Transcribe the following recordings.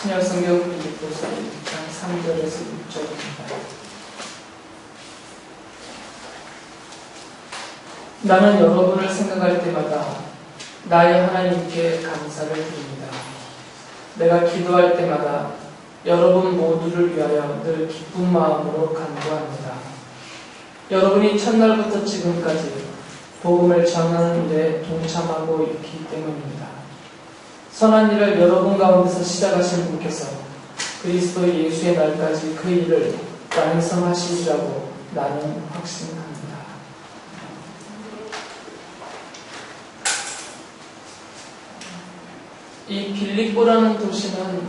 신약성경 빌립보서 1장 3절에서 6절입니다. 나는 여러분을 생각할 때마다 나의 하나님께 감사를 드립니다. 내가 기도할 때마다 여러분 모두를 위하여 늘 기쁜 마음으로 간구합니다. 여러분이 첫날부터 지금까지 복음을 전하는 데 동참하고 있기 때문입니다. 선한 일을 여러분 가운데서 시작하신 분께서 그리스도 예수의 날까지 그 일을 완성하시리라고 나는 확신합니다. 이 빌립보라는 도시는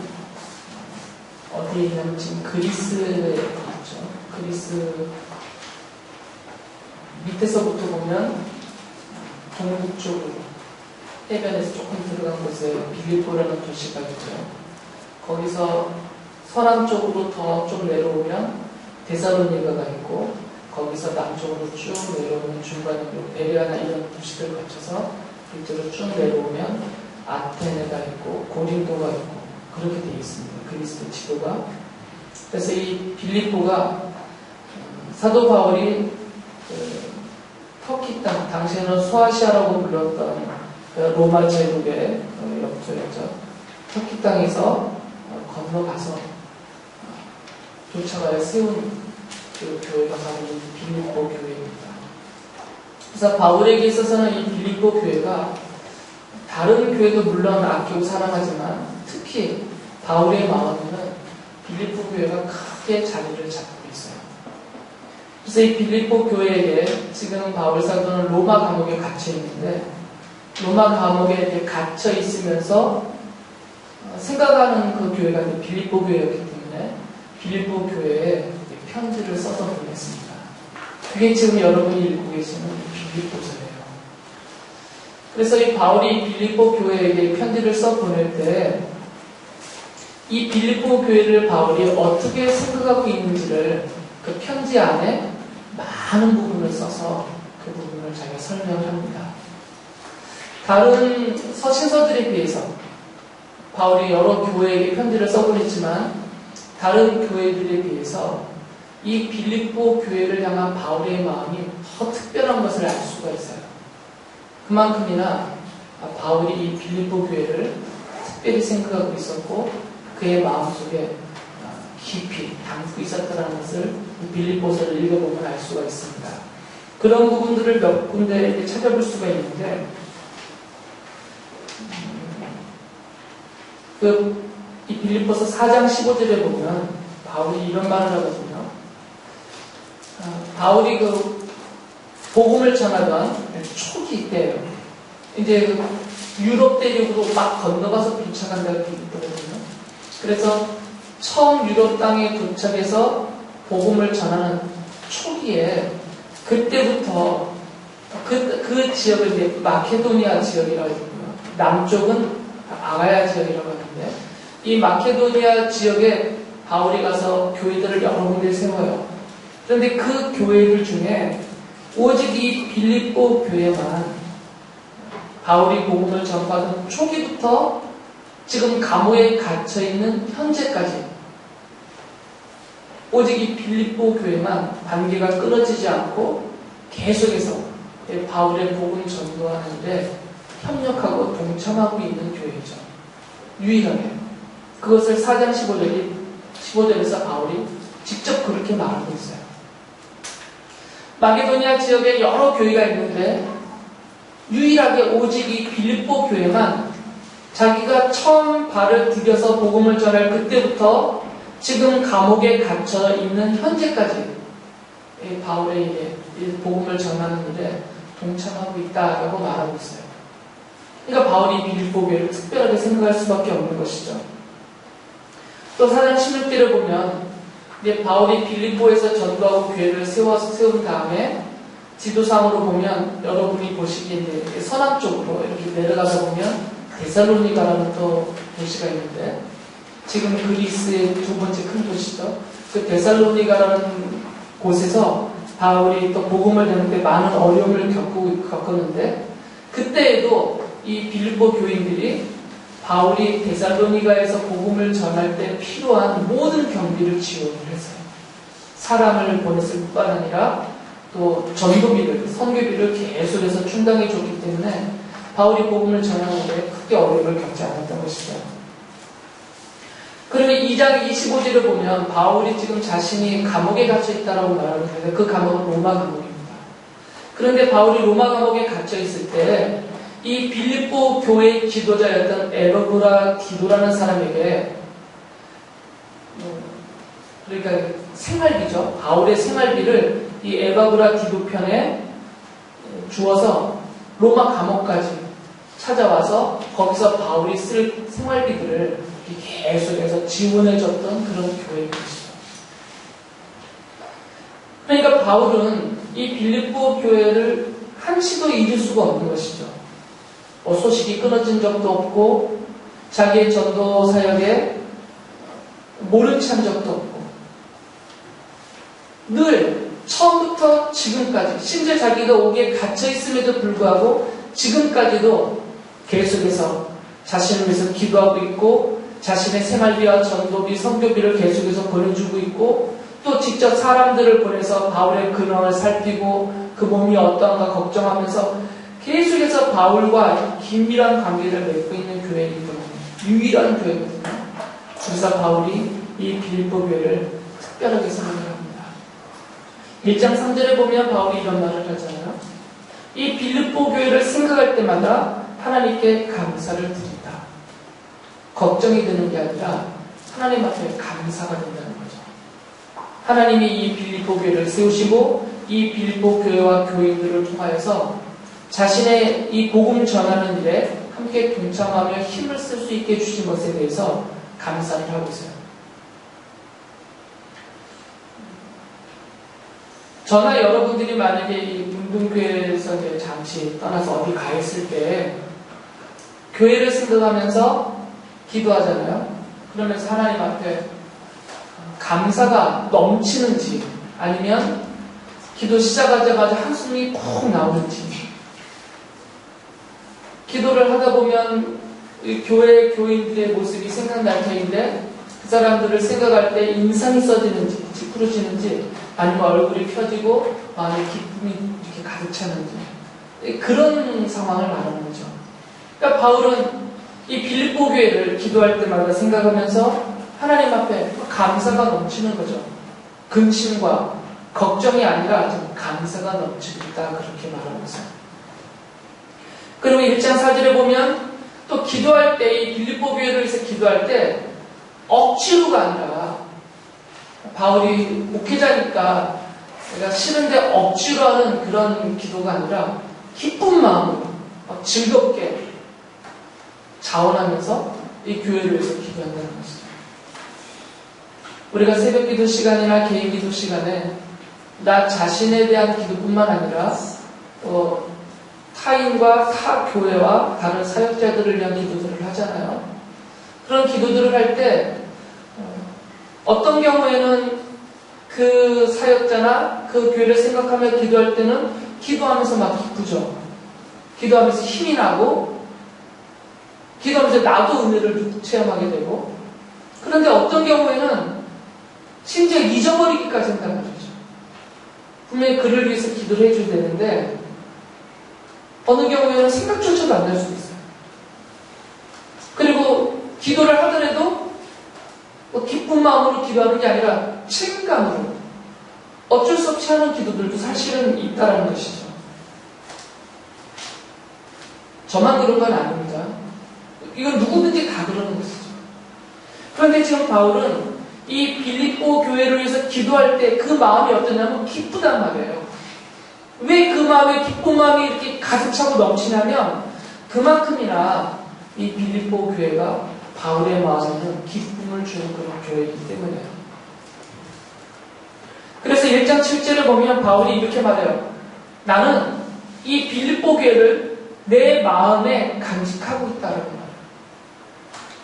어디에 있냐면 지금 그리스에 있죠. 그리스 밑에서부터 보면 동북쪽으로 해변에서 조금 들어간 곳에 빌립보라는 도시가 있죠. 거기서 서남쪽으로 더 좀 내려오면 데살로니가가 있고, 거기서 남쪽으로 쭉 내려오면 중간에 베레아나 이런 도시들을 거쳐서 밑으로 쭉 내려오면 아테네가 있고 고린도가 있고 그렇게 되어 있습니다. 그리스도 지도가. 그래서 이 빌립보가 사도 바울이 터키 땅, 당시에는 소아시아라고 불렸던 로마 제국의 영토였죠. 터키 땅에서 건너가서 도착하여 세운 그 교회가 바로 이 빌립보 교회입니다. 그래서 바울에게 있어서는 이 빌립보 교회가 다른 교회도 물론 아끼고 사랑하지만 특히 바울의 마음에는 빌립보 교회가 크게 자리를 잡고 있어요. 그래서 이 빌립보 교회에게 지금 바울 사도는 로마 감옥에 갇혀 있는데, 로마 감옥에 갇혀 있으면서 생각하는 그 교회가 빌립보 교회였기 때문에 빌립보 교회에 편지를 써서 보냈습니다. 그게 지금 여러분이 읽고 계시는 빌립보서예요. 그래서 이 바울이 빌립보 교회에게 편지를 써 보낼 때 이 빌립보 교회를 바울이 어떻게 생각하고 있는지를 그 편지 안에 많은 부분을 써서 그 부분을 자기가 설명합니다. 다른 서신서들에 비해서 바울이 여러 교회에게 편지를 써보냈지만 다른 교회들에 비해서 이 빌립보 교회를 향한 바울의 마음이 더 특별한 것을 알 수가 있어요. 그만큼이나 바울이 이 빌립보 교회를 특별히 생각하고 있었고 그의 마음속에 깊이 담고 있었다는 것을 빌립보서를 읽어보면 알 수가 있습니다. 그런 부분들을 몇 군데 찾아볼 수가 있는데, 이 빌립보서 4장 15절에 보면 바울이 이런 말을 하거든요. 바울이 복음을 전하던 초기 때예요. 이제 유럽 대륙으로 막 건너가서 도착한다고 빌립보거든요. 그래서 처음 유럽 땅에 도착해서 복음을 전하는 초기에 그때부터 그 지역을 이제 마케도니아 지역이라고 했고요. 남쪽은 아가야 지역이라고 하는데, 이 마케도니아 지역에 바울이 가서 교회들을 여러 군데 세워요. 그런데 그 교회들 중에 오직 이 빌립보 교회만 바울이 복음을 전파하던 초기부터 지금 감옥에 갇혀있는 현재까지 오직 이 빌립보 교회만 관계가 끊어지지 않고 계속해서 바울의 복음 전도하는데 협력하고 동참하고 있는 교회죠. 유일하게. 그것을 4장 15절에서 바울이 직접 그렇게 말하고 있어요. 마게도니아 지역에 여러 교회가 있는데 유일하게 오직 이 빌립보 교회만 자기가 처음 발을 디뎌서 복음을 전할 그때부터 지금 감옥에 갇혀 있는 현재까지 바울의 복음을 전하는 일에 동참하고 있다라고 말하고 있어요. 그러니까 바울이 빌립보 교회를 특별하게 생각할 수밖에 없는 것이죠. 또 4장 16절을 보면 이제 바울이 빌립보에서 전도하고 교회를 세운 다음에 지도상으로 보면 여러분이 보시기에 이제 서남쪽으로 이렇게 내려가다 보면 데살로니가라는 또 도시가 있는데, 지금 그리스의 두 번째 큰 도시죠. 그 데살로니가라는 곳에서 바울이 또 복음을 전하는데 많은 어려움을 겪었는데, 그때에도 이 빌립보 교인들이 바울이 데살로니가에서 복음을 전할 때 필요한 모든 경비를 지원을 했어요. 사람을 보냈을 뿐만 아니라 또 전도비를, 선교비를 계속해서 충당해 줬기 때문에 바울이 복음을 전하는데 크게 어려움을 겪지 않았던 것이죠. 그러면 2장 25절을 보면 바울이 지금 자신이 감옥에 갇혀 있다라고 말하고 있는데 그 감옥은 로마 감옥입니다. 그런데 바울이 로마 감옥에 갇혀 있을 때 이 빌립보 교회의 지도자였던 에바브라 디도라는 사람에게 그러니까 생활비죠. 바울의 생활비를 이 에바브라 디도 편에 주어서 로마 감옥까지 찾아와서 거기서 바울이 쓸 생활비들을 계속해서 지원해줬던 그런 교회인 것이죠. 그러니까 바울은 이 빌립보 교회를 한시도 잊을 수가 없는 것이죠. 소식이 끊어진 적도 없고 자기의 전도 사역에 모른 체한 적도 없고 늘 처음부터 지금까지 심지어 자기가 오기에 갇혀 있음에도 불구하고 지금까지도 계속해서 자신을 위해서 기도하고 있고 자신의 생활비와 전도비, 선교비를 계속해서 보내주고 있고 또 직접 사람들을 보내서 바울의 근황을 살피고 그 몸이 어떠한가 걱정하면서 계속해서 바울과 긴밀한 관계를 맺고 있는 교회이기 때문에 유일한 교회거든요. 그래서 바울이 이 빌립보 교회를 특별하게 생각을 합니다. 1장 3절에 보면 바울이 이런 말을 하잖아요. 이 빌립보 교회를 생각할 때마다 하나님께 감사를 드린다. 걱정이 되는 게 아니라 하나님 앞에 감사가 된다는 거죠. 하나님이 이 빌립보 교회를 세우시고 이 빌립보 교회와 교인들을 통하여서 자신의 이 복음 전하는 일에 함께 동참하며 힘을 쓸 수 있게 해주신 것에 대해서 감사를 하고 있어요. 저나 여러분들이 만약에 이 문둥교회에서 이제 잠시 떠나서 어디 가 있을 때 교회를 생각하면서 기도하잖아요. 그러면서 하나님 앞에 감사가 넘치는지 아니면 기도 시작하자마자 한숨이 푹 나오는지 기도를 하다 보면 교회 교인들의 모습이 생각날 터인데 그 사람들을 생각할 때 인상이 써지는지 찌푸러지는지 아니면 얼굴이 펴지고 마음에 기쁨이 이렇게 가득 차는지 그런 상황을 말하는 거죠. 그러니까 바울은 이 빌립보 교회를 기도할 때마다 생각하면서 하나님 앞에 감사가 넘치는 거죠. 근심과 걱정이 아니라 좀 감사가 넘치고 있다 그렇게 말하고 있어요. 그리고 1장 4절에 보면 또 기도할 때 이 빌립보 교회를 위해서 기도할 때 억지로가 아니라 바울이 목회자니까 내가 싫은데 억지로 하는 그런 기도가 아니라 기쁜 마음으로 즐겁게 자원하면서 이 교회를 위해서 기도한다는 것이죠. 우리가 새벽 기도 시간이나 개인 기도 시간에 나 자신에 대한 기도뿐만 아니라 타인과 타 교회와 다른 사역자들을 위한 기도들을 하잖아요. 그런 기도들을 할 때 어떤 경우에는 그 사역자나 그 교회를 생각하며 기도할 때는 기도하면서 막 기쁘죠. 기도하면서 힘이 나고 기도하면서 나도 은혜를 체험하게 되고 그런데 어떤 경우에는 심지어 잊어버리기까지 한다는 거죠. 분명히 그를 위해서 기도를 해줘야 되는데 어느 경우에는 생각조차도 안 날 수도 있어요. 그리고 기도를 하더라도 기쁜 마음으로 기도하는 게 아니라 책임감으로 어쩔 수 없이 하는 기도들도 사실은 있다는 것이죠. 저만 그런 건 아닙니다. 이건 누구든지 다 그러는 것이죠. 그런데 지금 바울은 이 빌립보 교회를 위해서 기도할 때 그 마음이 어떠냐면 기쁘단 말이에요. 왜 그 마음에 기쁜 마음이 이렇게 가득 차고 넘치냐면 그만큼이나 이 빌립보 교회가 바울의 마음에는 기쁨을 주는 그런 교회이기 때문이에요. 그래서 1장 7절을 보면 바울이 이렇게 말해요. 나는 이 빌립보 교회를 내 마음에 간직하고 있다라고 말해요.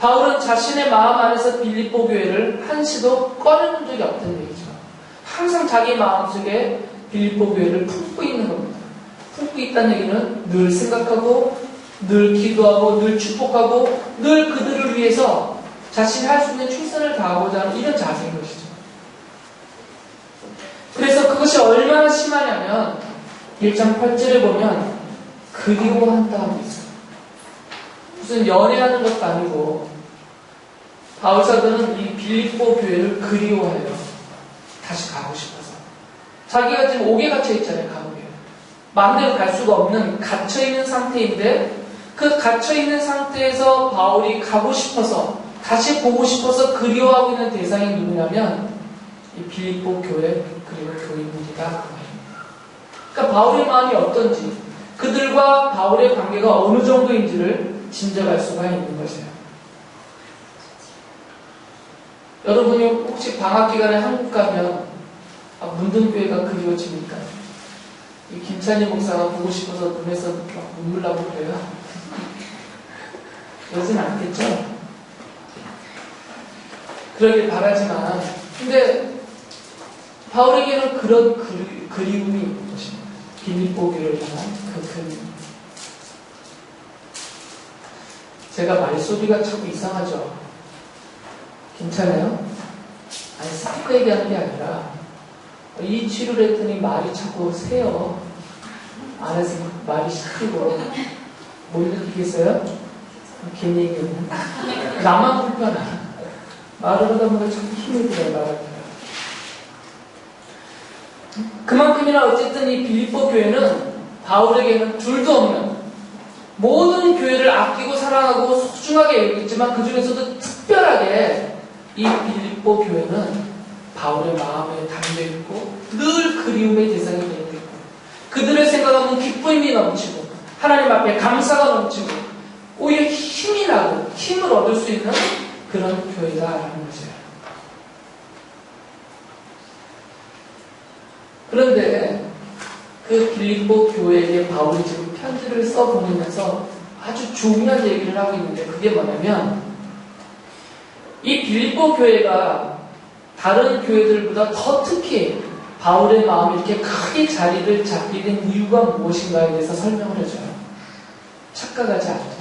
바울은 자신의 마음 안에서 빌립보 교회를 한시도 꺼내본 적이 없다는 얘기죠. 항상 자기 마음속에 빌립보 교회를 품고 있는 겁니다. 품고 있다는 얘기는 늘 생각하고 늘 기도하고 늘 축복하고 늘 그들을 위해서 자신이 할 수 있는 최선을 다하고자 하는 이런 자세인 것이죠. 그래서 그것이 얼마나 심하냐면 1장 8절에 보면 그리워한다 하고 있어요. 무슨 연애하는 것도 아니고 바울사도는 이 빌립보 교회를 그리워해요. 다시 가고 싶어서. 자기가 지금 옥에 갇혀 있잖아요. 감옥에. 마음대로 갈 수가 없는 갇혀있는 상태인데 그 갇혀있는 상태에서 바울이 가고 싶어서 다시 보고 싶어서 그리워하고 있는 대상이 누구냐면 이 빌립보 교회 그리고 교인들이다. 그러니까 바울의 마음이 어떤지 그들과 바울의 관계가 어느 정도인지를 짐작할 수가 있는 것이에요. 여러분이 혹시 방학 기간에 한국 가면 문등교회가 그리워집니까? 이 김찬희 목사가 보고 싶어서 눈에서 눈물 나고 그래요. 그러진 않겠죠? 그러길 바라지만 근데 바울에게는 그런 그리움이 있는 것입니다. 빌립보 교회를 향한 그 그리움. 제가 말소리가 자꾸 이상하죠? 괜찮아요? 아니 스피커 얘기하는 게 아니라 이 치료를 했더니 말이 자꾸 새요. 안에서 말이 시키고 못 느끼겠어요? 괜히 얘기했나? 나만 불편해. 말을 하다 보면 자꾸 힘이 들어요. 말할 때. 그만큼이나 어쨌든 이 빌립보 교회는 바울에게는 둘도 없는 모든 교회를 아끼고 사랑하고 소중하게 여겼지만 그 중에서도 특별하게 이 빌립보 교회는 바울의 마음에 담겨있고 늘 그리움의 대상이 되어 있고 그들을 생각하면 기쁨이 넘치고 하나님 앞에 감사가 넘치고 오히려 힘이 나고 힘을 얻을 수 있는 그런 교회다라는 거죠. 그런데 그 빌립보 교회에 바울이 지금 편지를 써보내면서 아주 중요한 얘기를 하고 있는데 그게 뭐냐면 이 빌립보 교회가 다른 교회들보다 더 특히 바울의 마음이 이렇게 크게 자리를 잡게 된 이유가 무엇인가에 대해서 설명을 해줘요. 착각하지 않도록.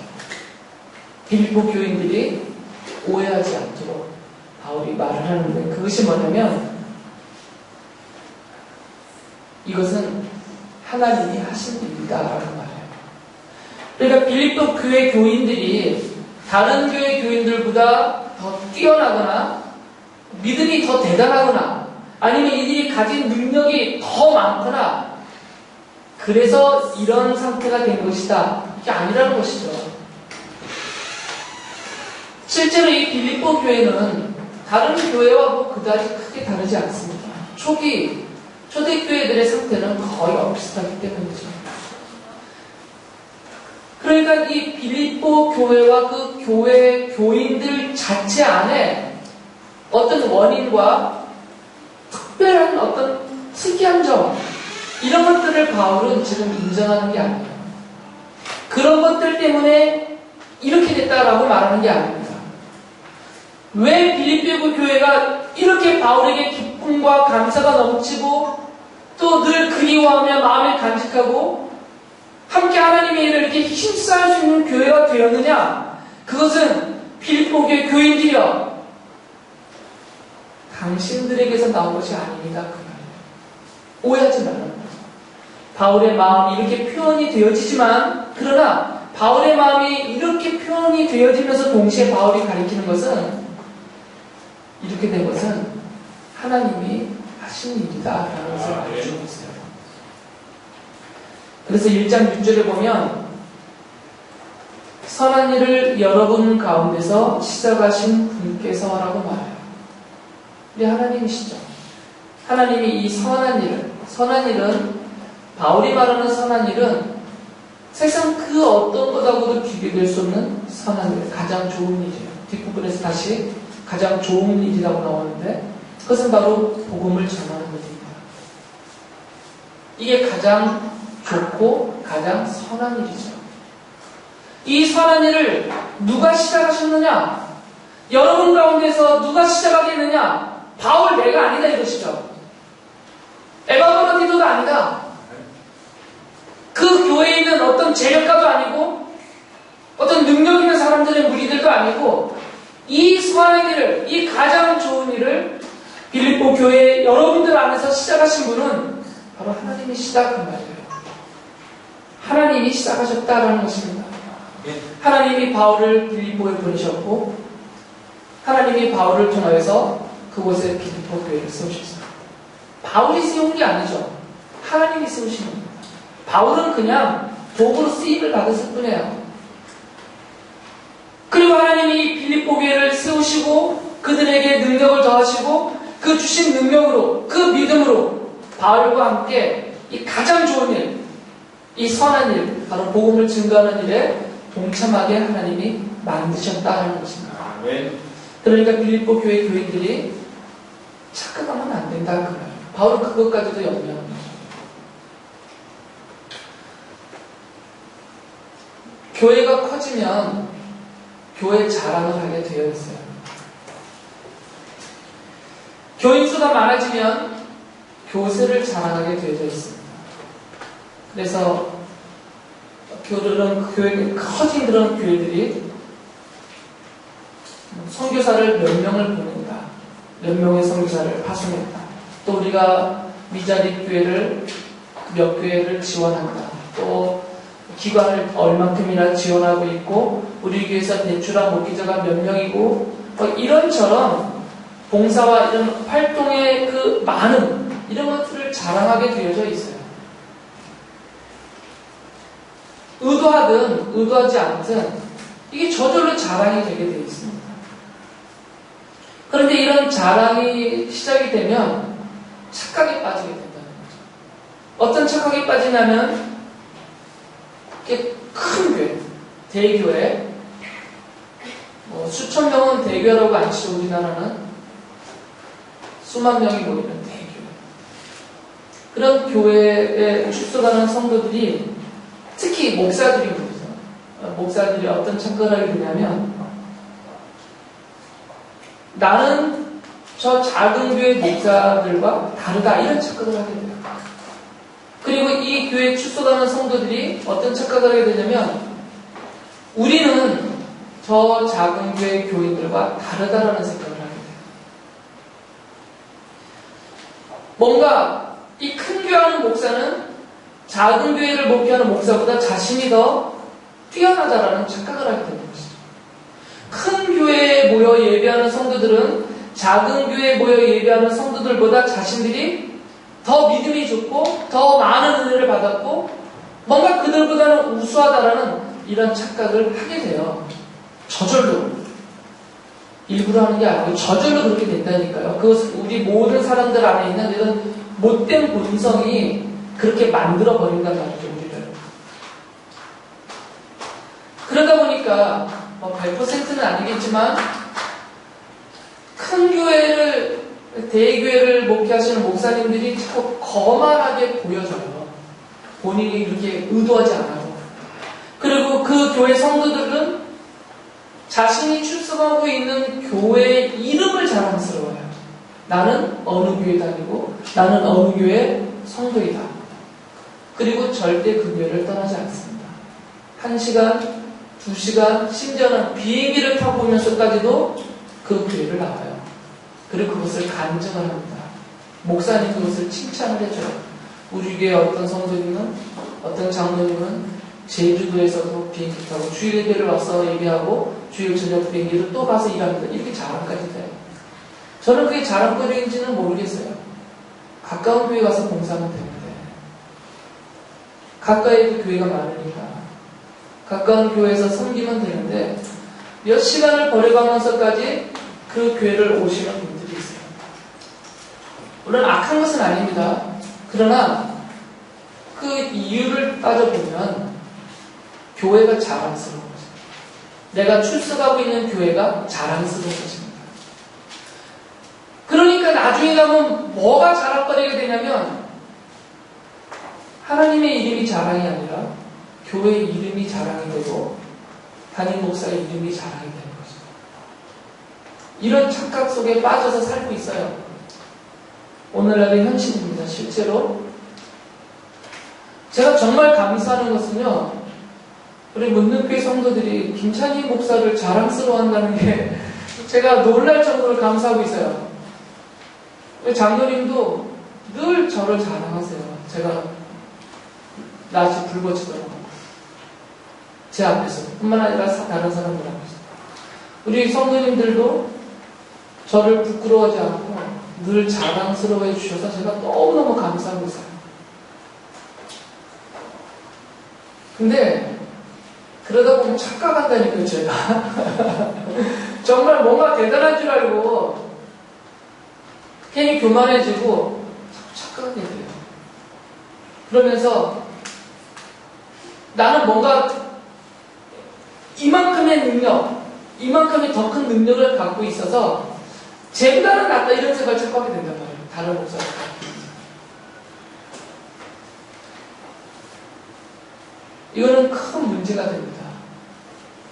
빌립보 교인들이 오해하지 않도록 바울이 말을 하는데 그것이 뭐냐면 이것은 하나님이 하신 일이다라고 말해요. 그러니까 빌립보 교회 교인들이 다른 교회 교인들보다 더 뛰어나거나 믿음이 더 대단하거나 아니면 이들이 가진 능력이 더 많거나 그래서 이런 상태가 된 것이다. 이게 아니라는 것이죠. 실제로 이 빌립보 교회는 다른 교회와 뭐 그다지 크게 다르지 않습니다. 초대교회들의 상태는 거의 비슷하기 때문이죠. 그러니까 이 빌립보 교회와 그 교회 교인들 자체 안에 어떤 원인과 특별한 어떤 특이한 점 이런 것들을 바울은 지금 인정하는 게 아니에요. 그런 것들 때문에 이렇게 됐다라고 말하는 게 아닙니다. 왜 빌립보 교회가 이렇게 바울에게 기쁨과 감사가 넘치고 또 늘 그리워하며 마음을 간직하고 함께 하나님의 일을 이렇게 힘써할 수 있는 교회가 되었느냐? 그것은 빌립보 교회 교인들이여 당신들에게서 나온 것이 아닙니다. 그 말이에요. 오해하지 말라는 거죠. 바울의 마음이 이렇게 표현이 되어지지만 그러나 바울의 마음이 이렇게 표현이 되어지면서 동시에 바울이 가리키는 것은 이렇게 된 것은 하나님이 하신 일이다라는 것을 알려주고 있어요. 그래서 1장 6절에 보면 선한 일을 여러분 가운데서 시작하신 분께서라고 말해요. 우리 하나님이시죠. 하나님이 이 선한 일은 바울이 말하는 선한 일은 세상 그 어떤 것하고도 비교될 수 없는 선한 일, 가장 좋은 일이에요. 뒷부분에서 다시 가장 좋은 일이라고 나오는데 그것은 바로 복음을 전하는 것입니다. 이게 가장 좋고 가장 선한 일이죠. 이 선한 일을 누가 시작하셨느냐? 여러분 가운데서 누가 시작하겠느냐? 바울 내가 아니다 이것이죠. 에바브로디도가 아니다. 그 교회에 있는 어떤 재력가도 아니고 어떤 능력 있는 사람들의 무리들도 아니고 이 선한 일을, 이 가장 좋은 일을 빌립보 교회 여러분들 안에서 시작하신 분은 바로 하나님이 시작한 말이에요. 하나님이 시작하셨다라는 것입니다. 하나님이 바울을 빌립보에 보내셨고 하나님이 바울을 통하여서 그곳에 빌립보 교회를 세우셨어요. 바울이 세운 게 아니죠. 하나님이 세우신 겁니다. 바울은 그냥 도구로 쓰임을 받았을 뿐이에요. 그리고 하나님이 빌립보 교회를 세우시고 그들에게 능력을 더하시고 그 주신 능력으로, 그 믿음으로 바울과 함께 이 가장 좋은 일, 이 선한 일, 바로 복음을 증거하는 일에 동참하게 하나님이 만드셨다는 것입니다. 그러니까 빌립보 교회 교인들이 착각하면 안 된다 그 말이에요. 바울은 그것까지도 염려합니다. 교회가 커지면 교회 자랑을 하게 되어 있어요. 교인 수가 많아지면 교세를 자랑하게 되어져 있습니다. 그래서 커진 그런 교회들이 선교사를 몇 명을 보낸다. 몇 명의 선교사를 파송했다. 또 우리가 미자립 교회를 몇 교회를 지원한다. 또 기관을 얼만큼이나 지원하고 있고 우리 교회에서 대출한 목회자가 몇 명이고 이런처럼 봉사와 이런 활동의 그 많은 이런 것들을 자랑하게 되어져 있어요. 의도하든 의도하지 않든 이게 저절로 자랑이 되게 되어 있습니다. 그런데 이런 자랑이 시작이 되면 착각에 빠지게 된다는 거죠. 어떤 착각에 빠지냐면 이렇게 큰 교회, 대교회, 수천 명은 대교회라고 안 치죠. 우리나라는 수만 명이 모이는 대교회. 그런 교회에 출석하는 성도들이 특히 목사들이 목사들이 어떤 착각을 하게 되냐면 나는 저 작은 교회 목사들과 다르다 이런 착각을 하게 돼요. 그리고 이 교회에 출석하는 성도들이 어떤 착각을 하게 되냐면 우리는 저 작은 교회 교인들과 다르다라는 생각을 하게 돼요. 뭔가 이 큰 교회 하는 목사는 작은 교회를 목회하는 목사보다 자신이 더 뛰어나다라는 착각을 하게 되는 것이죠. 큰 교회에 모여 예배하는 성도들은 작은 교회에 모여 예배하는 성도들보다 자신들이 더 믿음이 좋고 더 많은 은혜를 받았고 뭔가 그들보다는 우수하다라는 이런 착각을 하게 돼요. 저절로. 일부러 하는 게 아니고 저절로 그렇게 된다니까요. 그것은 우리 모든 사람들 안에 있는 이런 못된 본성이 그렇게 만들어버린단 말이죠, 우리를. 그러다 보니까 100%는 아니겠지만 큰 교회를, 대교회를 목회하시는 목사님들이 자꾸 거만하게 보여져요. 본인이 그렇게 의도하지 않아도. 그리고 그 교회 성도들은 자신이 출석하고 있는 교회의 이름을 자랑스러워요. 나는 어느 교회 다니고 나는 어느 교회 성도이다. 그리고 절대 그 교회를 떠나지 않습니다. 1시간, 2시간, 심지어는 비행기를 타고 오면서까지도 그 교회를 나와요. 그리고 그것을 간증을 합니다. 목사님 그것을 칭찬을 해줘요. 우리 교회 어떤 성도님은, 어떤 장로님은 제주도에서도 비행기 타고 주일 예배를 와서 예배하고 주일 저녁 비행기로 또 가서 일합니다. 이렇게 자랑까지 돼요. 저는 그게 자랑거리인지는 모르겠어요. 가까운 교회 가서 봉사하면 되는데 가까이도 교회가 많으니까 가까운 교회에서 섬기면 되는데 몇 시간을 버려가면서까지 그 교회를 오시는 분들이 있어요. 물론 악한 것은 아닙니다. 그러나 그 이유를 따져보면 교회가 자랑스러운 거죠. 내가 출석하고 있는 교회가 자랑스러운 것입니다. 그러니까 나중에 가면 뭐가 자랑거리가 되냐면 하나님의 이름이 자랑이 아니라 교회의 이름이 자랑이 되고 담임 목사의 이름이 자랑이 되는 거죠. 이런 착각 속에 빠져서 살고 있어요. 오늘날의 현실입니다. 실제로 제가 정말 감사하는 것은요. 우리 문능교회 성도들이 김찬희 목사를 자랑스러워한다는 게 제가 놀랄 정도로 감사하고 있어요. 우리 장로님도 늘 저를 자랑하세요. 제가 낯이 붉어지더라고요. 제 앞에서 뿐만 아니라 다른 사람들 앞에서. 우리 성도님들도 저를 부끄러워하지 않고 늘 자랑스러워해 주셔서 제가 너무너무 감사하고 있어요. 근데 그러다 보면 착각한다니까요, 제가. 정말 뭔가 대단한 줄 알고 괜히 교만해지고 착각하게 돼요. 그러면서 나는 뭔가 이만큼의 능력, 이만큼의 더 큰 능력을 갖고 있어서 쟤보다는 낫다 이런 생각을 자꾸 하게 된단 말이에요. 다른 목사를. 이거는 큰 문제가 됩니다.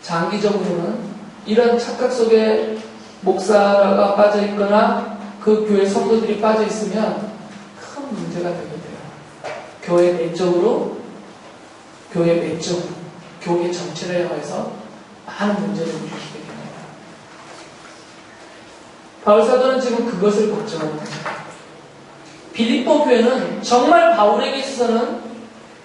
장기적으로는 이런 착각 속에 목사가 빠져 있거나 그 교회 성도들이 빠져 있으면 큰 문제가 되게 돼요. 교회 내적으로, 교회 전체를 향해서 많은 문제를 일으키게 됩니다. 바울사도는 지금 그것을 걱정합니다. 빌립보 교회는 정말 바울에게 있어서는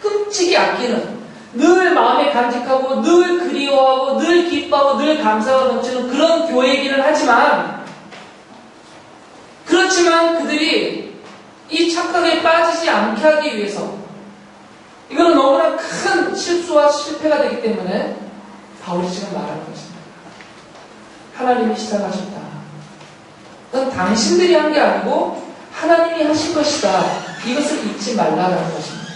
끔찍이 아끼는, 늘 마음에 간직하고 늘 그리워하고 늘 기뻐하고 늘 감사가 넘치는 그런 교회이기는 하지만, 그렇지만 그들이 이 착각에 빠지지 않게 하기 위해서, 이거는 너무나 큰 실수와 실패가 되기 때문에 바울이 지금 말하는 것입니다. 하나님이 시작하셨다. 그건 당신들이 한 게 아니고 하나님이 하신 것이다. 이것을 잊지 말라라는 것입니다.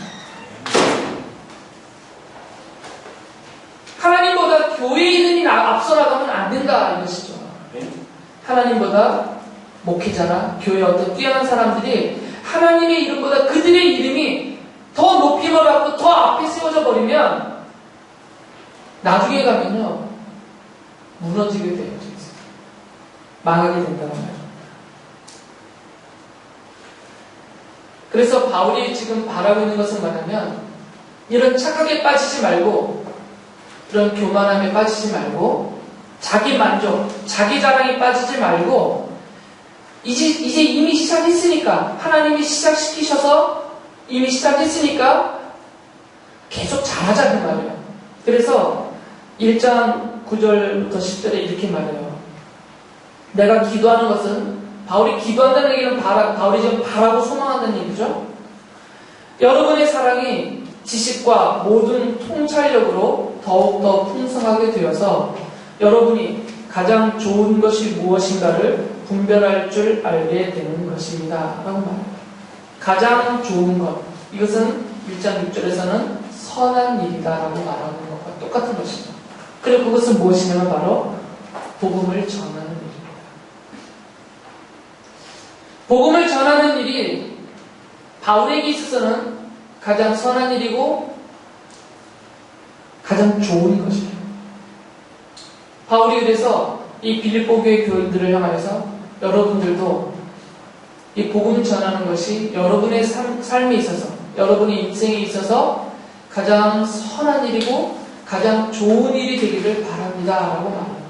하나님보다 교회에 있는 이 앞서 나가면 안 된다 이것이죠. 하나님보다 목회자나 교회의 어떤 뛰어난 사람들이 하나님의 이름보다 그들의 이름이 더 높임을 받고 더 앞에 세워져 버리면 나중에 가면요 무너지게 되어져 있어요. 망하게 된다는 말이에요. 그래서 바울이 지금 바라고 있는 것은 뭐냐면, 이런 착각에 빠지지 말고, 이런 교만함에 빠지지 말고, 자기 만족, 자기 자랑에 빠지지 말고, 이제 이미 시작했으니까, 하나님이 시작시키셔서 이미 시작했으니까 계속 잘하자 그 말이에요. 그래서 1장 9절부터 10절에 이렇게 말해요. 내가 기도하는 것은, 바울이 기도한다는 얘기는 바울이 지금 바라고 소망한다는 얘기죠. 여러분의 사랑이 지식과 모든 통찰력으로 더욱더 풍성하게 되어서 여러분이 가장 좋은 것이 무엇인가를 분별할 줄 알게 되는 것입니다. 라고 말합니다. 가장 좋은 것. 이것은 1장 6절에서는 선한 일이다 라고 말하는 것과 똑같은 것이죠. 그리고 그것은 무엇이냐면 바로 복음을 전하는 일입니다. 복음을 전하는 일이 바울에게 있어서는 가장 선한 일이고 가장 좋은 것이에요. 바울이 그래서 이 빌립보 교회 교인들을 향하여서 여러분들도 이 복음 전하는 것이 여러분의 삶에 있어서, 여러분의 인생에 있어서 가장 선한 일이고 가장 좋은 일이 되기를 바랍니다 라고 말합니다.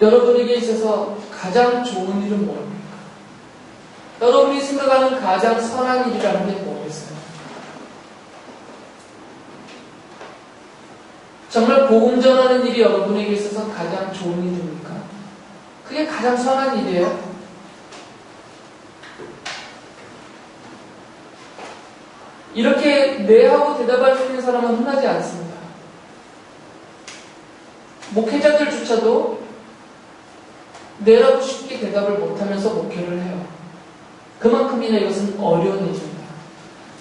여러분에게 있어서 가장 좋은 일은 뭡니까? 여러분이 생각하는 가장 선한 일이라는 게 뭐겠어요? 정말 복음 전하는 일이 여러분에게 있어서 가장 좋은 일입니까? 그게 가장 선한 일이에요? 이렇게 네 하고 대답할 수 있는 사람은 흔하지 않습니다. 목회자들조차도 네라고 쉽게 대답을 못하면서 목회를 해요. 그만큼이나 이것은 어려운 일입니다.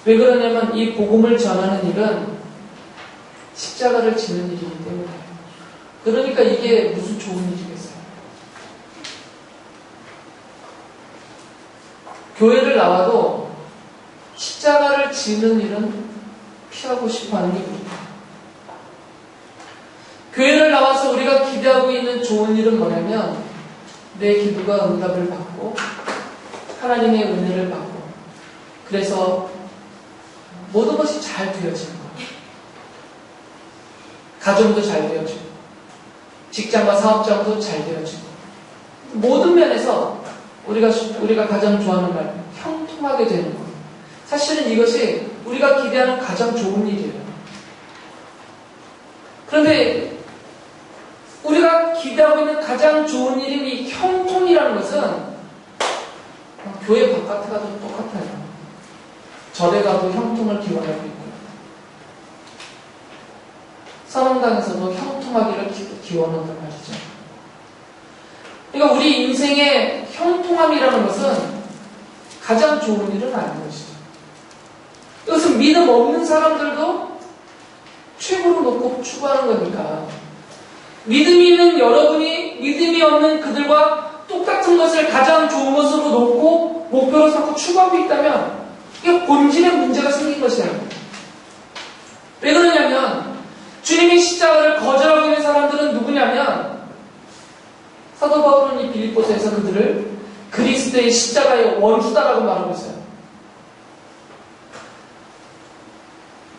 왜 그러냐면 이 복음을 전하는 일은 십자가를 지는 일이기 때문에. 그러니까 이게 무슨 좋은 일이겠어요. 교회를 나와도 십자가를 지는 일은 피하고 싶어하는 일입니다. 교회를 나와서 우리가 기대하고 있는 좋은 일은 뭐냐면 내 기도가 응답을 받고 하나님의 은혜를 받고 그래서 모든 것이 잘 되어지는 것. 가정도 잘 되어지고, 직장과 사업장도 잘 되어지고, 모든 면에서 우리가 가장 좋아하는 말, 형통하게 되는 것. 사실은 이것이 우리가 기대하는 가장 좋은 일이에요. 그런데 우리가 기대하고 있는 가장 좋은 일인 이 형통이라는 것은 교회 바깥에 가도 똑같아요. 절에 가도 형통을 기원하고 있고요. 선언당에서도 형통하기를 기원한단 말이죠. 그러니까 우리 인생의 형통함이라는 것은 가장 좋은 일은 아닌 것이죠. 이것은 믿음 없는 사람들도 최고로 놓고 추구하는 거니까. 믿음이 있는 여러분이 믿음이 없는 그들과 똑같은 것을 가장 좋은 것으로 놓고 목표로 삼고 추구하고 있다면 이게 본질의 문제가 생긴 것이에요. 왜 그러냐면 주님의 십자가를 거절하고 있는 사람들은 누구냐면 사도 바울은 이 빌립보서에서 그들을 그리스도의 십자가의 원수다라고 말하고 있어요.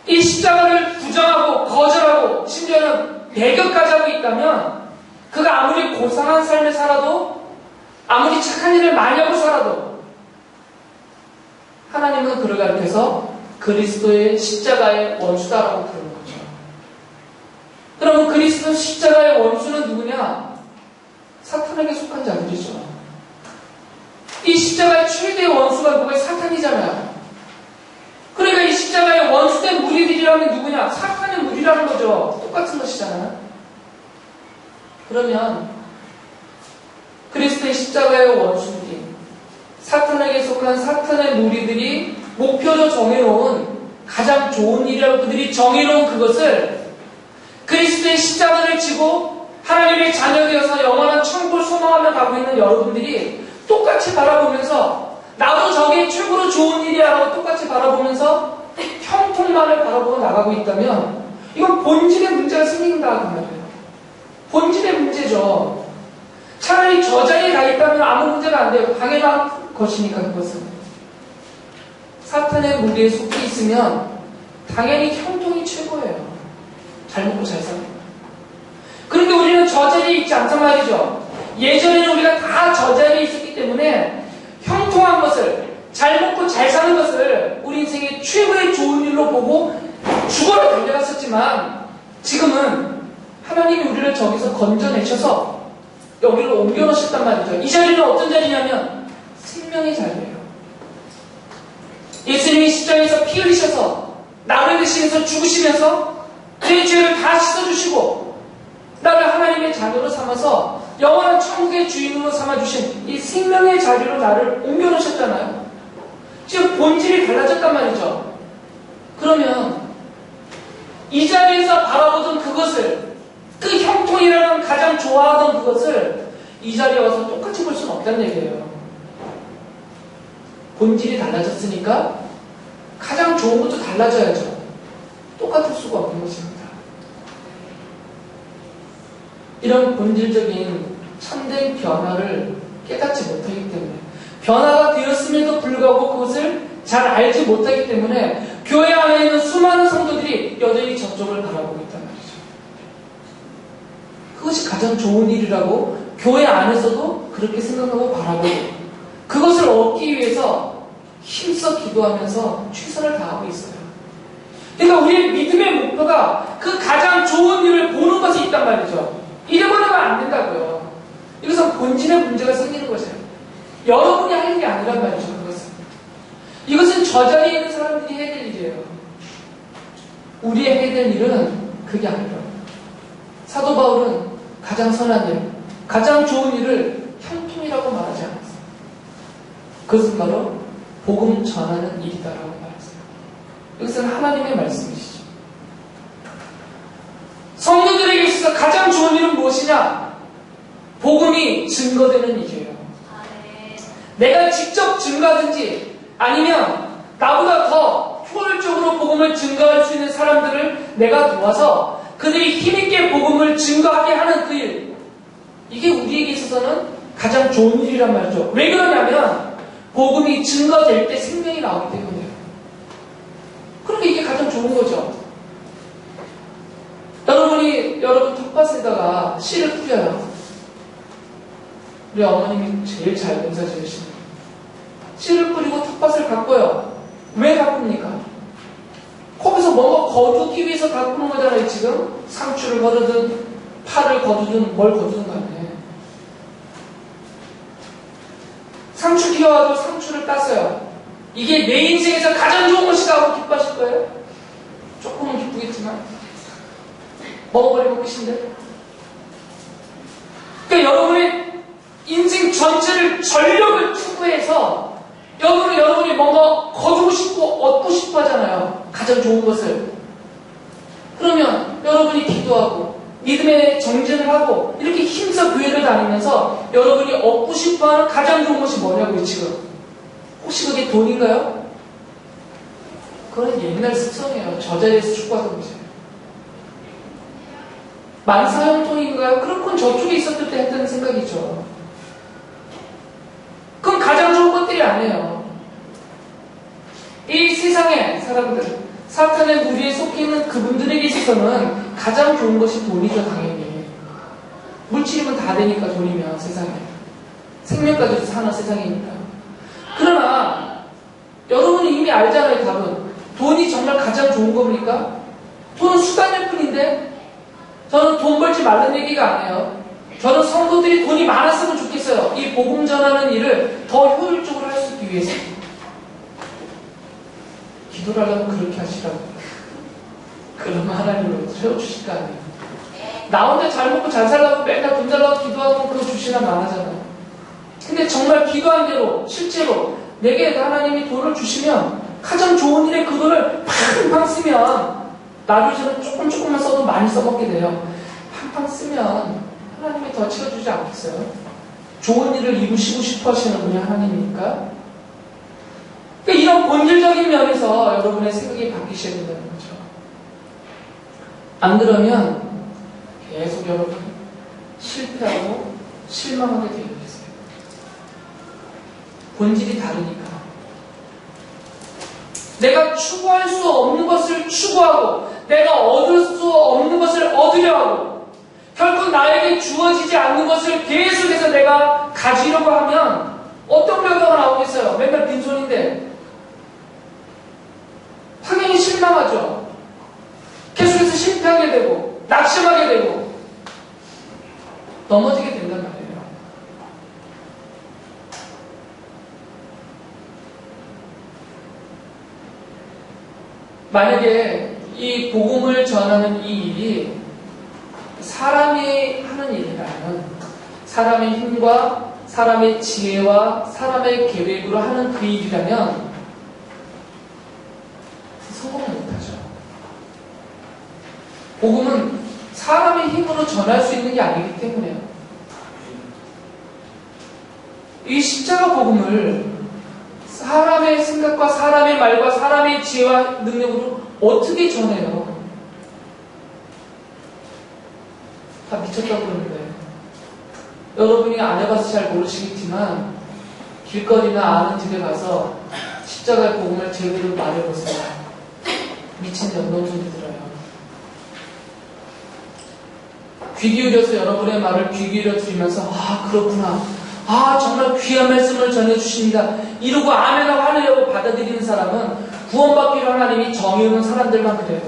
이 십자가를 부정하고 거절하고 심지어는 배격까지 하고 있다면 그가 아무리 고상한 삶을 살아도 아무리 착한 일을 많이 하고 살아도 하나님은 그를 가리켜서 그리스도의 십자가의 원수다라고 부르는 거죠. 그러면 그리스도 십자가의 원수는 누구냐? 사탄에게 속한 자들이죠. 이 십자가의 최대의 원수가 누구의 사탄이잖아요. 그러니까 이 십자가의 원수된 무리들이라면 누구냐? 사탄의 무리라는 거죠. 똑같은 것이잖아요. 그러면 그리스도의 십자가의 원수들이 사탄에게 속한 사탄의 무리들이 목표로 정해놓은 가장 좋은 일이라고 그들이 정해놓은 그것을 그리스도의 십자가를 지고 하나님의 자녀 되어서 영원한 천국을 소망하며 가고 있는 여러분들이 똑같이 바라보면서 나도 저게 최고로 좋은 일이야 라고 똑같이 바라보면서 형통만을 바라보고 나가고 있다면 이건 본질의 문제가 생긴다 그 말이에요. 본질의 문제죠. 차라리 저 자리에 가 있다면 아무 문제가 안 돼요. 당연한 것이니까 그것은. 사탄의 무리에 속해 있으면 당연히 형통이 최고예요. 잘 먹고 잘 사는 거예요. 그런데 우리는 저 자리에 있지 않단 말이죠. 예전에는 우리가 다 저 자리에 있었기 때문에 형통한 것을, 잘 먹고 잘 사는 것을 우리 인생의 최고의 좋은 일로 보고 죽어라 달려갔었지만 지금은 하나님이 우리를 저기서 건져내셔서 여기로 옮겨놓으셨단 말이죠. 이 자리는 어떤 자리냐면 생명의 자리예요. 예수님이 십자가에서 피 흘리셔서 나를 대신해서 죽으시면서 내 죄를 다 씻어주시고 나를 하나님의 자녀로 삼아서 영원한 천국의 주인으로 삼아주신 이 생명의 자리로 나를 옮겨놓으셨잖아요. 지금 본질이 달라졌단 말이죠. 그러면 이 자리에서 바라보던 그것을, 그 형통이라는 가장 좋아하던 그것을 이 자리에 와서 똑같이 볼 수는 없다는 얘기예요. 본질이 달라졌으니까 가장 좋은 것도 달라져야죠. 똑같을 수가 없는 것입니다. 이런 본질적인 참된 변화를 깨닫지 못하기 때문에, 변화가 되었음에도 불구하고 그것을 잘 알지 못하기 때문에 교회 안에 있는 수많은 성도들이 여전히 저쪽을 바라보고 있단 말이죠. 그것이 가장 좋은 일이라고 교회 안에서도 그렇게 생각하고 바라보고 그것을 얻기 위해서 힘써 기도하면서 최선을 다하고 있어요. 그러니까 우리의 믿음의 목표가 그 가장 좋은 일을 보는 것이 있단 말이죠. 이래버리면 안 된다고요. 이것은 본질의 문제가 생기는 거죠. 여러분이 할 일이 아니란 말이죠. 이것은 저 자리에 있는 사람들이 해야 될 일이에요. 우리의 해야 될 일은 그게 아니라 사도 바울은 가장 선한 일, 가장 좋은 일을 형통이라고 말하지 않았어요. 그것은 바로 복음 전하는 일이다라고 말했어요. 이것은 하나님의 말씀이시죠. 성도들에게 있어서 가장 좋은 일은 무엇이냐? 복음이 증거되는 일이에요. 내가 직접 증거하든지 아니면 나보다 더 효율적으로 복음을 증거할 수 있는 사람들을 내가 도와서 그들이 힘있게 복음을 증거하게 하는 그 일, 이게 우리에게 있어서는 가장 좋은 일이란 말이죠. 왜 그러냐면 복음이 증거될 때 생명이 나오기 때문이에요. 그러니까 이게 가장 좋은 거죠. 여러분 텃밭에다가 씨를 뿌려요. 우리 어머님이 제일 잘 농사 지으시는 씨를 뿌리고 텃밭을 가꿔요. 왜 가꿉니까? 거기서 뭔가 거두기 위해서 가꾸는 거잖아요. 지금 상추를 거두든 파를 거두든 뭘 거두든 간에 상추 기어와도 상추를 땄어요. 이게 내 인생에서 가장 좋은 것이다 하고 기뻐하실 거예요? 조금은 기쁘겠지만 먹어버리면 끝인데. 그러니까 여러분의 인생 전체를 전력을 투구해서 여러분이 뭔가 거두고 싶고 얻고 싶어 하잖아요. 가장 좋은 것을. 그러면 여러분이 기도하고 믿음의 정진을 하고 이렇게 힘써 교회를 다니면서 여러분이 얻고 싶어하는 가장 좋은 것이 뭐냐고요 지금. 혹시 그게 돈인가요? 그건 옛날 습성이에요. 저 자리에서 축구하던 거죠. 만사형통인가요? 그런 건 저쪽에 있었을 때 했다는 생각이죠. 그건 가장 좋은 것들이 아니에요. 이 세상의 사람들, 사탄의 무리에 속해 있는 그분들에게 있어서는 가장 좋은 것이 돈이죠, 당연히. 물질이면 다 되니까, 돈이면, 세상에. 생명까지도 사는 세상이니까. 그러나, 여러분이 이미 알잖아요, 답은. 돈이 정말 가장 좋은 겁니까? 돈은 수단일 뿐인데, 저는 돈 벌지 말라는 얘기가 아니에요. 저는 성도들이 돈이 많았으면 좋겠어요. 이 복음 전하는 일을 더 효율적으로 할 수 있기 위해서. 기도를 하려면 그렇게 하시라고. 그러면 하나님은 세워주실 거 아니에요. 나 혼자 잘 먹고 잘 살라고 맨날 돈 달라고 기도하면 그거 주시나 말하잖아요. 근데 정말 기도한 대로 실제로 내게 하나님이 돈을 주시면 가장 좋은 일에 그 돈을 팡팡 쓰면 나를 저는 조금만 써도 많이 써먹게 돼요. 팡팡 쓰면 하나님이 더 채워주지 않겠어요? 좋은 일을 이루시고 싶어 하시는 분이 하나님이니까. 그러니까 이런 본질적인 면에서 여러분의 생각이 바뀌셔야 된다는 거죠. 안 그러면 계속 여러분 실패하고 실망하게 되어 있어요. 본질이 다르니까. 내가 추구할 수 없는 것을 추구하고 내가 얻을 수 없는 것을 얻으려 하고 결국 나에게 주어지지 않는 것을 계속해서 내가 가지려고 하면 어떤 결과가 나오겠어요? 맨날 빈손인데 당연히 실망하죠. 계속해서 실패하게 되고 낙심하게 되고 넘어지게 된단 말이에요. 만약에 이 복음을 전하는 이 일이 사람이 하는 일이라면 사람의 힘과 사람의 지혜와 사람의 계획으로 하는 그 일이라면 성공을 못하죠. 복음은 사람의 힘으로 전할 수 있는 게 아니기 때문에요. 이 십자가 복음을 사람의 생각과 사람의 말과 사람의 지혜와 능력으로 어떻게 전해요? 다 미쳤다고 그러는데 여러분이 안 해봐서 잘 모르시겠지만 길거리나 아는 집에 가서 십자가의 복음을 제대로 말해보세요. 미친 연놈소리 들어요. 귀 기울여서 여러분의 말을 귀 기울여 드리면서 아 그렇구나, 아 정말 귀한 말씀을 전해주십니다 이러고 아멘하고 하느라고 받아들이는 사람은 구원받기로 하나님이 정해놓은 사람들만 그래요.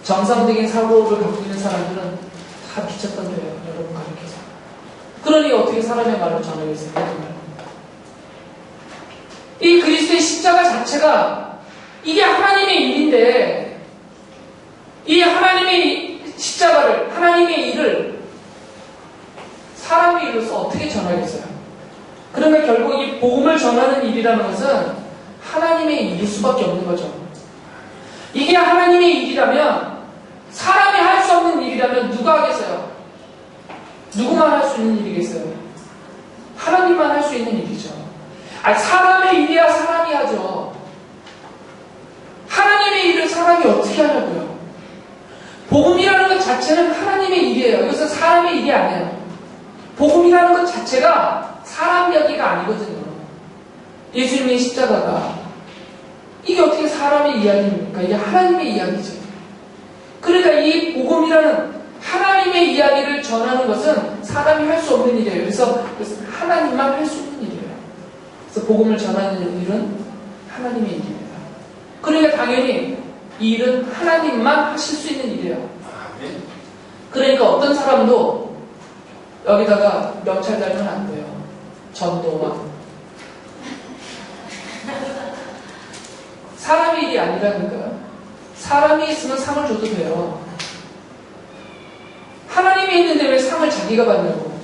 정상적인 사고를 갖고 있는 사람들은 다 미쳤던 거예요. 여러분 가르쳐서. 그러니 어떻게 사람의 말을 전하겠어요? 이 그리스도의 십자가 자체가 이게 하나님의 일인데 이 하나님의 십자가를 하나님의 일을 사람의 일로서 어떻게 전하겠어요? 그러면 결국 이 복음을 전하는 일이라는 것은 하나님의 일일 수밖에 없는 거죠. 이게 하나님의 일이라면 사람이 할 수 없는 일이라면 누가 하겠어요? 누구만 할 수 있는 일이겠어요? 하나님만 할 수 있는 일이죠. 아니, 사람의 일이야 사람이 하죠. 하나님의 일을 사람이 어떻게 하냐고요? 복음이라는 것 자체는 하나님의 일이에요. 이것은 사람의 일이 아니에요. 복음이라는 것 자체가 사람 이야기가 아니거든요. 예수님의 십자가가 이게 어떻게 사람의 이야기입니까? 이게 하나님의 이야기죠. 그러니까 이 복음이라는 하나님의 이야기를 전하는 것은 사람이 할 수 없는 일이에요. 그래서 하나님만 할 수 있는 일이에요. 그래서 복음을 전하는 일은 하나님의 일입니다. 그러니까 당연히 이 일은 하나님만 하실 수 있는 일이에요. 그러니까 어떤 사람도 여기다가 명찰 달면 안 돼요. 전도왕. 사람의 일이 아니라니까요. 사람이 있으면 상을 줘도 돼요. 하나님이 있는데 왜 상을 자기가 받냐고.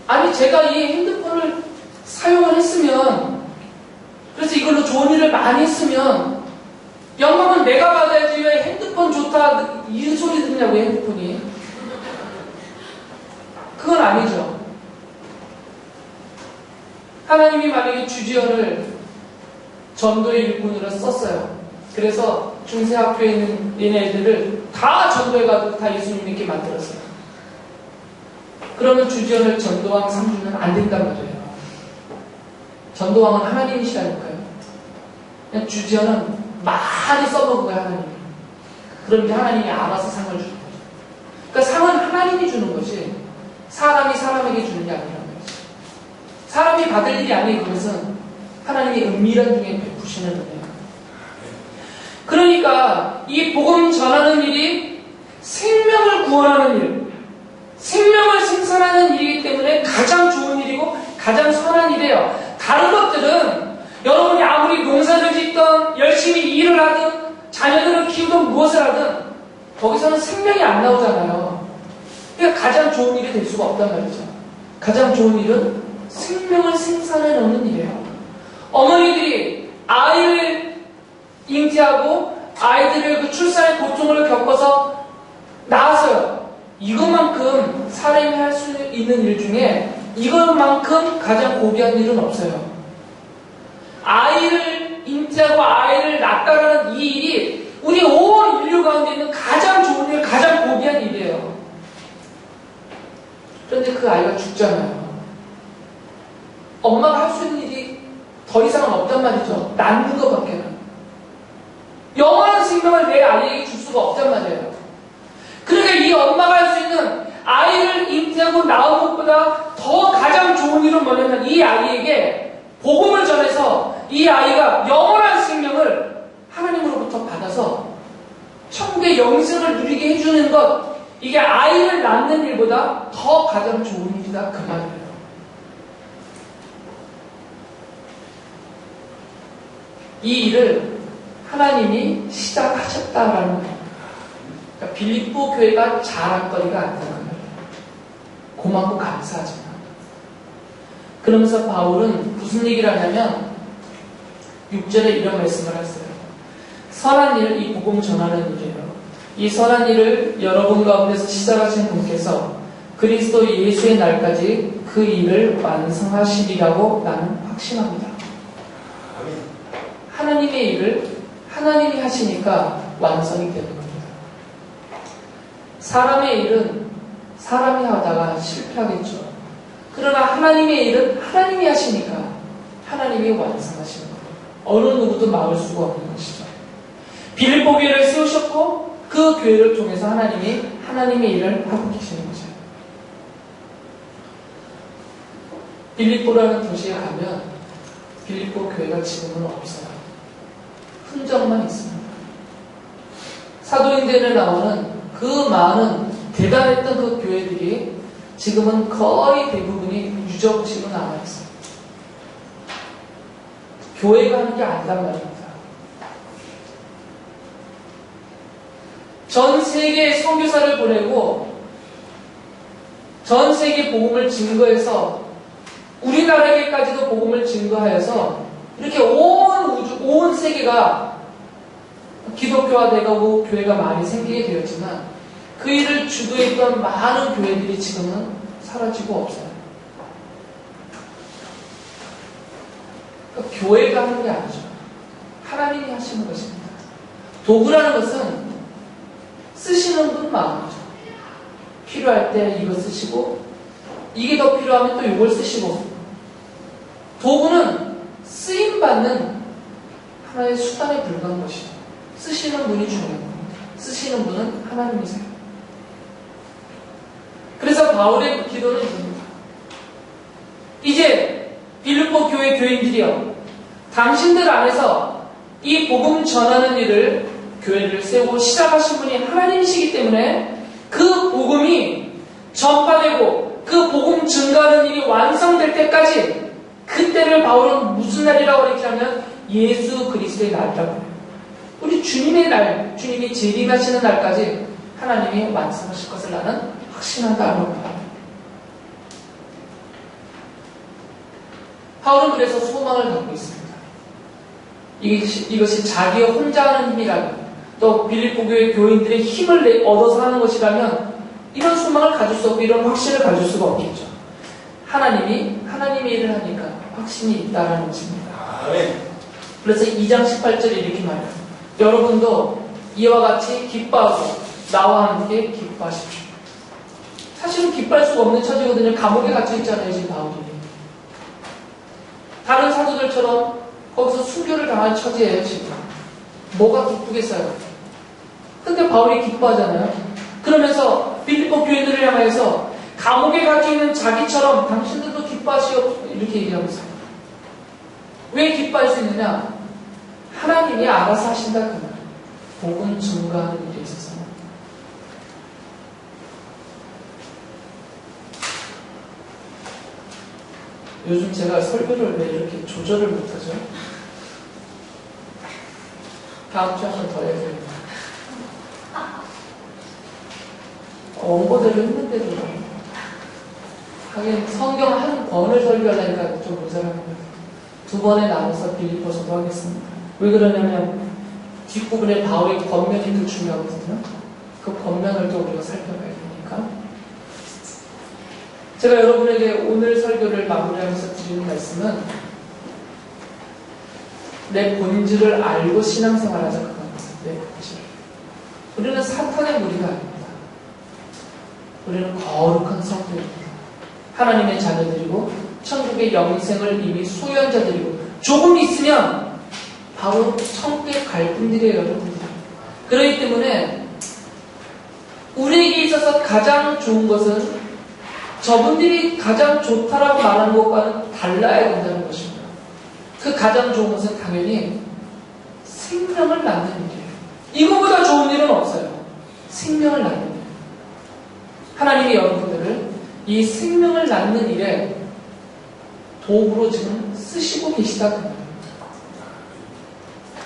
아니 제가 이 핸드폰을 사용을 했으면, 그래서 이걸로 좋은 일을 많이 했으면 영광은 내가 받아야지 왜 핸드폰 좋다 이 소리 듣냐고. 핸드폰이 그건 아니죠. 하나님이 만약에 주지연을 전도의 일꾼으로 썼어요. 그래서 중세학교에 있는 얘네들을 다 전도해 가지고 다 예수님 믿게 만들었어요. 그러면 주지연을 전도왕 상 주면 안 된단 말이에요. 전도왕은 하나님이시라니까요. 그냥 주지연은 많이 써본 거예요, 하나님이. 그런데 하나님이 알아서 상을 주는 거죠. 그러니까 상은 하나님이 주는 거지 사람이 사람에게 주는 게 아니라는 거지. 사람이 받을 일이 아니에요. 그것은 하나님이 은밀한 중에 베푸시는 은혜예요. 그러니까 이 복음 전하는 일이 생명을 구원하는 일, 생명을 생산하는 일이기 때문에 가장 좋은 일이고 가장 선한 일이에요. 다른 것들은 여러분이 아무리 농사를 짓던 열심히 일을 하든 자녀들을 키우든 무엇을 하든 거기서는 생명이 안 나오잖아요. 그러니까 가장 좋은 일이 될 수가 없단 말이죠. 가장 좋은 일은 생명을 생산해 놓는 일이에요. 어머니들이 아이를 잉태하고 아이들의 그 출산의 고통을 겪어서 낳았어요. 이것만큼 사람이 할 수 있는 일 중에 이것만큼 가장 고귀한 일은 없어요. 아이를 잉태하고 아이를 낳았다라는 이 일이 우리 온 인류 가운데 있는 가장 좋은 일, 가장 고귀한 일이에요. 그런데 그 아이가 죽잖아요. 엄마가 할 수 있는 일이 더 이상은 없단 말이죠. 낳는 것밖에는. 영원한 생명을 내 아이에게 줄 수가 없단 말이에요. 그러니까 이 엄마가 할 수 있는 아이를 잉태하고 낳은 것보다 더 가장 좋은 일은 뭐냐면 이 아이에게 복음을 전해서 이 아이가 영원한 생명을 하나님으로부터 받아서 천국의 영생을 누리게 해주는 것, 이게 아이를 낳는 일보다 더 가장 좋은 일이다 그 말이에요. 이 일을 하나님이 시작하셨다라는 거예요. 그러니까 빌립보 교회가 자랑거리가 아니라는 거예요. 고맙고 감사하지만. 그러면서 바울은 무슨 얘기를 하냐면 6절에 이런 말씀을 했어요. 선한 일, 이 복음 전하는 일이에요. 이 선한 일을 여러분 가운데서 시작하신 분께서 그리스도 예수의 날까지 그 일을 완성하시리라고 나는 확신합니다. 하나님의 일을 하나님이 하시니까 완성이 되는 겁니다. 사람의 일은 사람이 하다가 실패하겠죠. 그러나 하나님의 일은 하나님이 하시니까 하나님이 완성하시는 거예요. 어느 누구도 막을 수가 없는 것이죠. 빌립보 교회를 세우셨고 그 교회를 통해서 하나님이 하나님의 일을 하고 계시는 거죠. 빌립보라는 도시에 가면 빌립보 교회가 지금은 없어요. 흔적만 있습니다. 사도행전에 나오는 그 많은 대단했던 그 교회들이 지금은 거의 대부분이 유적지로 남아있어요. 교회가 하는 게 아니란 말입니다. 전 세계에 선교사를 보내고 전 세계 복음을 증거해서 우리나라에게까지도 복음을 증거하여서 이렇게 온 세계가 기독교화되고 교회가 많이 생기게 되었지만 그 일을 주도했던 많은 교회들이 지금은 사라지고 없어요. 그러니까 교회가 하는 게 아니죠. 하나님이 하시는 것입니다. 도구라는 것은 쓰시는 분 마음이죠. 필요할 때 이거 쓰시고 이게 더 필요하면 또 이걸 쓰시고 도구는 쓰임받는 하나의 수단에 불과한 것이죠. 쓰시는 분이 중요한 겁니다. 쓰시는 분은 하나님이세요. 그래서 바울의 기도는 이겁니다. 이제 빌립보 교회 교인들이여, 당신들 안에서 이 복음 전하는 일을, 교회를 세우고 시작하신 분이 하나님이시기 때문에 그 복음이 전파되고 그 복음 증가하는 일이 완성될 때까지, 그때를 바울은 무슨 날이라고 이렇게 하면 예수 그리스도의 날이라고 해요. 우리 주님의 날, 주님이 재림하시는 날까지 하나님이 완성하실 것을 나는 확신한다는 겁니다. 바울은 그래서 소망을 갖고 있습니다. 이것이 자기 혼자 하는 힘이라면, 또 빌립보 교회 교인들의 힘을 얻어서 하는 것이라면 이런 소망을 가질 수 없고 이런 확신을 가질 수가 없겠죠. 하나님의 일을 하니까 확신이 있다는 것입니다. 그래서 2장 18절에 이렇게 말해요. 여러분도 이와 같이 기뻐하고 나와 함께 기뻐하십시오. 사실은 기뻐할 수가 없는 처지거든요. 감옥에 갇혀 있잖아요, 지금 바울이. 다른 사도들처럼 거기서 순교를 당할 처지예요, 지금. 뭐가 기쁘겠어요? 근데 바울이 기뻐하잖아요. 그러면서 빌립보 교인들을 향해서 감옥에 갇혀 있는 자기처럼 당신들도 기뻐하시오, 이렇게 얘기하고 있어요. 왜 기뻐할 수 있느냐? 하나님이 알아서 하신다, 그 말. 복음 증거하는 일에 있어서. 요즘 제가 설교를 왜 이렇게 조절을 못하죠? 다음 주에 한 번 더 해야 됩니다. 원고대로 했는데도 하긴 성경 한 권을 설교하려니까 좀 모자랍니다. 2번에 나눠서 빌립보서도 하겠습니다. 왜 그러냐면 뒷부분에 바울의 권면이 더 중요하거든요. 그 권면을 또 우리가 살펴봐야 되니까. 제가 여러분에게 오늘 설교를 마무리하면서 드리는 말씀은 내 본질을 알고 신앙생활하자, 그겁니다. 내 본질. 우리는 사탄의 무리가 아닙니다. 우리는 거룩한 성도입니다. 하나님의 자녀들이고 천국의 영생을 이미 소유한 자들이고 조금 있으면 바로 천국에 갈 분들이에요, 여러분들. 그렇기 때문에 우리에게 있어서 가장 좋은 것은 저분들이 가장 좋다라고 말하는 것과는 달라야 된다는 것입니다. 그 가장 좋은 것은 당연히 생명을 낳는 일이에요. 이거보다 좋은 일은 없어요. 생명을 낳는 일. 하나님이 여러분들을 이 생명을 낳는 일에 도구로 지금 쓰시고 계시다, 그 말입니다.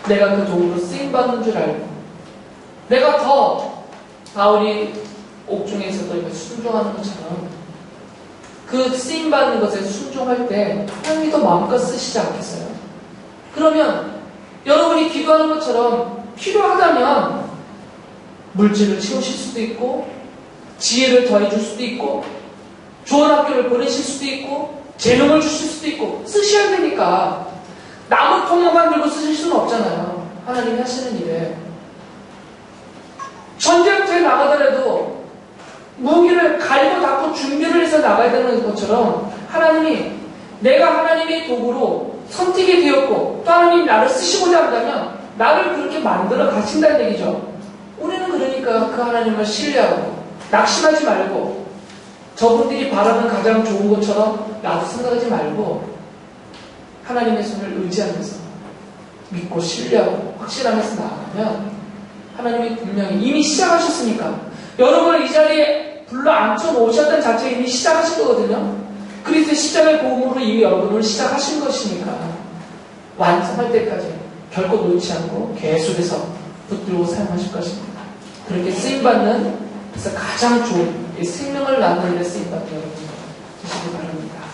내가 그 도구로 쓰임받는 줄 알고, 내가 더 바울이 옥중에서도 순종하는 것처럼 그 쓰임받는 것에 순종할 때 하나님이 더 마음껏 쓰시지 않겠어요? 그러면 여러분이 기도하는 것처럼 필요하다면 물질을 채우실 수도 있고, 지혜를 더해줄 수도 있고, 좋은 학교를 보내실 수도 있고, 재능을 주실 수도 있고, 쓰셔야 되니까 나무 통로만 들고 쓰실 수는 없잖아요. 하나님이 하시는 일에. 전쟁터에 나가더라도 무기를 갈고 닦고 준비를 해서 나가야 되는 것처럼 하나님이, 내가 하나님의 도구로 선택이 되었고 또 하나님이 나를 쓰시고자 한다면 나를 그렇게 만들어 가신다는 얘기죠. 우리는 그러니까 그 하나님을 신뢰하고 낙심하지 말고 저분들이 바라는 가장 좋은 것처럼 나도 생각하지 말고 하나님의 손을 의지하면서 믿고 신뢰하고 확신하면서 나아가면 하나님이 분명히 이미 시작하셨으니까, 여러분을 이 자리에 불러 앉혀놓으셨던 자체에 이미 시작하신 거거든요. 그리스도의 십자가의 복음으로 이미 여러분을 시작하신 것이니까 완성할 때까지 결코 놓지 않고 계속해서 붙들고 사용하실 것입니다. 그렇게 쓰임받는, 그래서 가장 좋은 이 생명을 낳는 일에 쓰임받는 여러분 되시기 바랍니다.